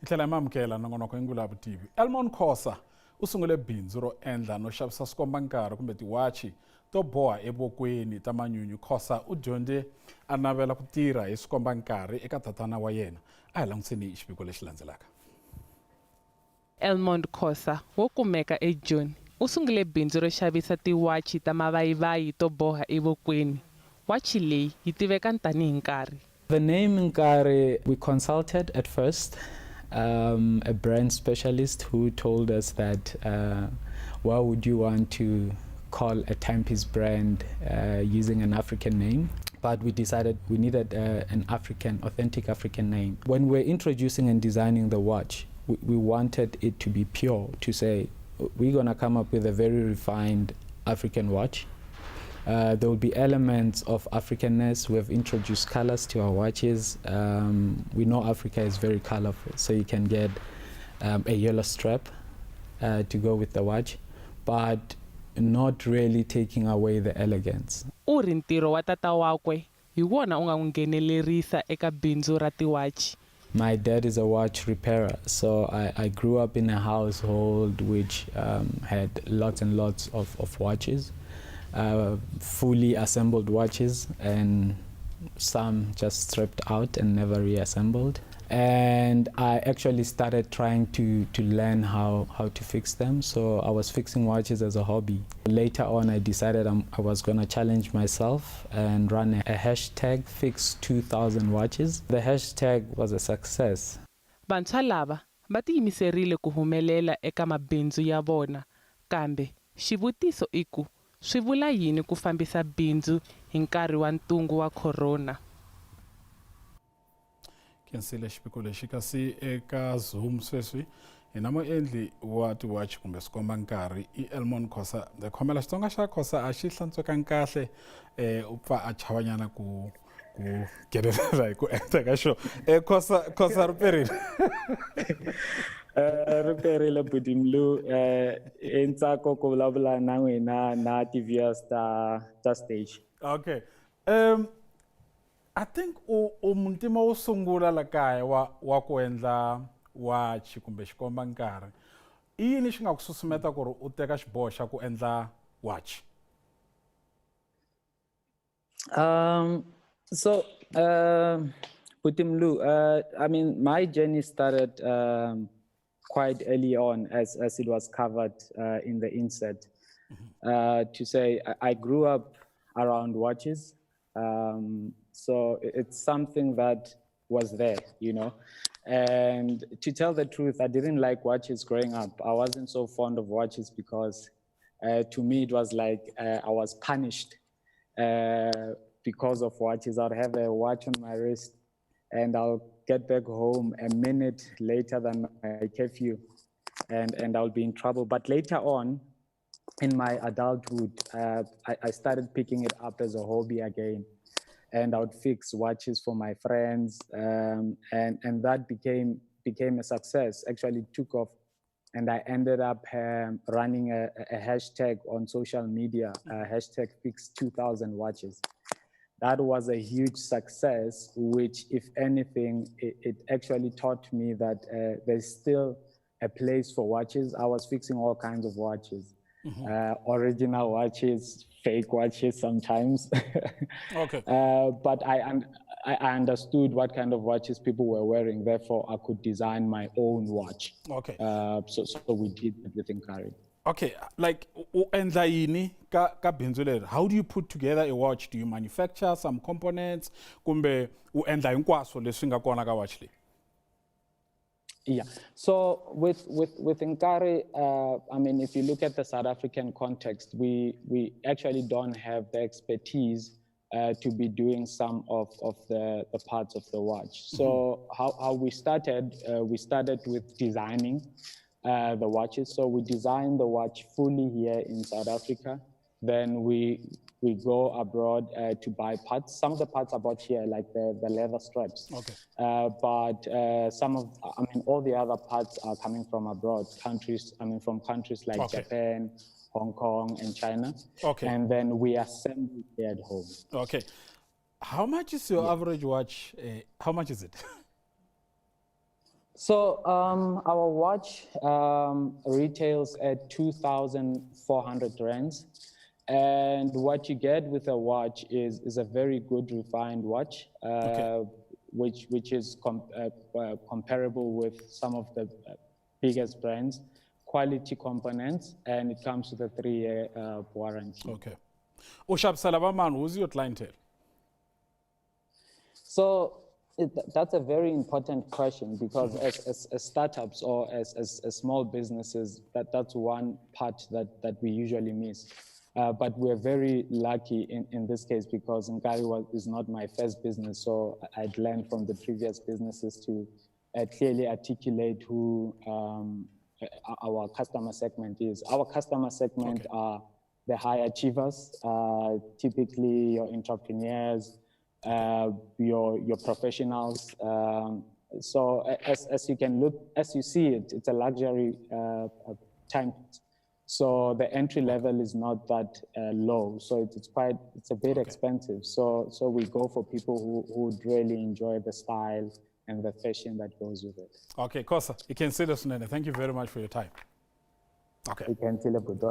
Ithlela mamkela nongonoko Ngula Ya Vutivi. Elmond Khoza usungule bindzu ro endla no xavisa swikomba nkarhi kumbe tiwachi to boha evokweni ta manyunyu. Khoza u dyondze a navela ku tirha hi swikomba nkarhi eka tatana wa yena. A hi langutiseni xiviko lexi landzelaka. Elmond Khoza wo kumeka eJoni u sungule bindzu ro xavisa tiwachi ta mavayivayi to boha evokweni. Wachi leyi yi tiveka tanihi Nkarhi. The name Nkarhi, we consulted at first a brand specialist who told us that why would you want to call a timepiece brand using an African name? But we decided we needed an authentic African name. When we're introducing and designing the watch, we wanted it to be pure, to say we're going to come up with a very refined African watch. There will be elements of Africanness. We have introduced colors to our watches. We know Africa is very colorful, so you can get a yellow strap to go with the watch, but not really taking away the elegance. Uri ntiro wa tata wakwe hi wona u nga n'wi nghenelerisa eka bindzu ra tiwachi. My dad is a watch repairer, so I grew up in a household which had lots and lots of watches. Fully assembled watches, and some just stripped out and never reassembled. And I actually started trying to learn how to fix them. So I was fixing watches as a hobby. Later on, I decided I was going to challenge myself and run a hashtag fix 2000 watches. The hashtag was a success. Vantshwa lava va tiyimiserile ku humelela eka mabindzu ya vona, kambe xivutiso i ku swi vula yini ku fambisa bindzu hi nkarhi wa ntungu wa corona. Kensile xipiko lexi kasi eka Zoom sweswi hi na muendli wa tiwachi kumbe swikomba nkarhi i Elmond Khoza. Khomela Xitsonga xa Khoza a xi hlantsweka kahle u pfa a chavanyana ku genelela hi ku endla ka xo. Khoza riperile. Riperile Budimlu entsako ku vulavula na n'wina na TVS ta stage. Okay. I think muntima wo sungula la kaya wa ku endla wachi kumbe xikomba nkarhi. I yini xi nga ku susumeta ku ri u teka xiboho xa ku endla wachi? So Budimlu, I mean, my journey started quite early on, as it was covered in the inset. To say I grew up around watches, so it's something that was there, you know. And to tell the truth, I didn't like watches growing up. I wasn't so fond of watches because to me it was like I was punished because of watches. I'd have a watch on my wrist and I'll get back home a minute later than my curfew, and I'll be in trouble. But later on, in my adulthood, I started picking it up as a hobby again, and I would fix watches for my friends, and that became a success. Actually took off, and I ended up running a hashtag on social media, hashtag fix 2000 watches. That was a huge success, which, if anything, it actually taught me that there's still a place for watches. I was fixing all kinds of watches, original watches, fake watches sometimes. Okay. But I understood what kind of watches people were wearing. Therefore, I could design my own watch. Okay. So we did everything carried. Okay, like endla yini ka bindzu leri? How do you put together a watch? Do you manufacture some components kumbe u endla hinkwaswo leswi nga kona ka watch leyi? Yeah, so with Nkarhi, I mean, if you look at the South African context, we actually don't have the expertise to be doing some of the parts of the watch. So how we started with designing the watches. So we design the watch fully here in South Africa. Then we go abroad to buy parts. Some of the parts are bought here, like the leather straps. Okay. But all the other parts are coming from abroad, from countries like Japan, Hong Kong, and China. Okay. And then we assemble here at home. Okay. How much is your average watch? How much is it? So our watch retails at 2,400 rands. And what you get with a watch is a very good refined watch, which is comparable with some of the biggest brands, quality components, and it comes with a 3-year warranty. Okay. Uxavisela va mani, who's your clientele? So that's a very important question, because as startups or as small businesses, that's one part that we usually miss. But we're very lucky in this case, because Nkarhi is not my first business, so I'd learned from the previous businesses to clearly articulate who our customer segment is. Our customer segment are the high achievers, typically your entrepreneurs, your professionals. So as you can look, as you see it, it's a luxury timepiece. So the entry level is not that low. So it's a bit expensive. So we go for people who would really enjoy the style and the fashion that goes with it. Okay, Khoza, you can see this, Nene. Thank you very much for your time. Okay. You can tell a good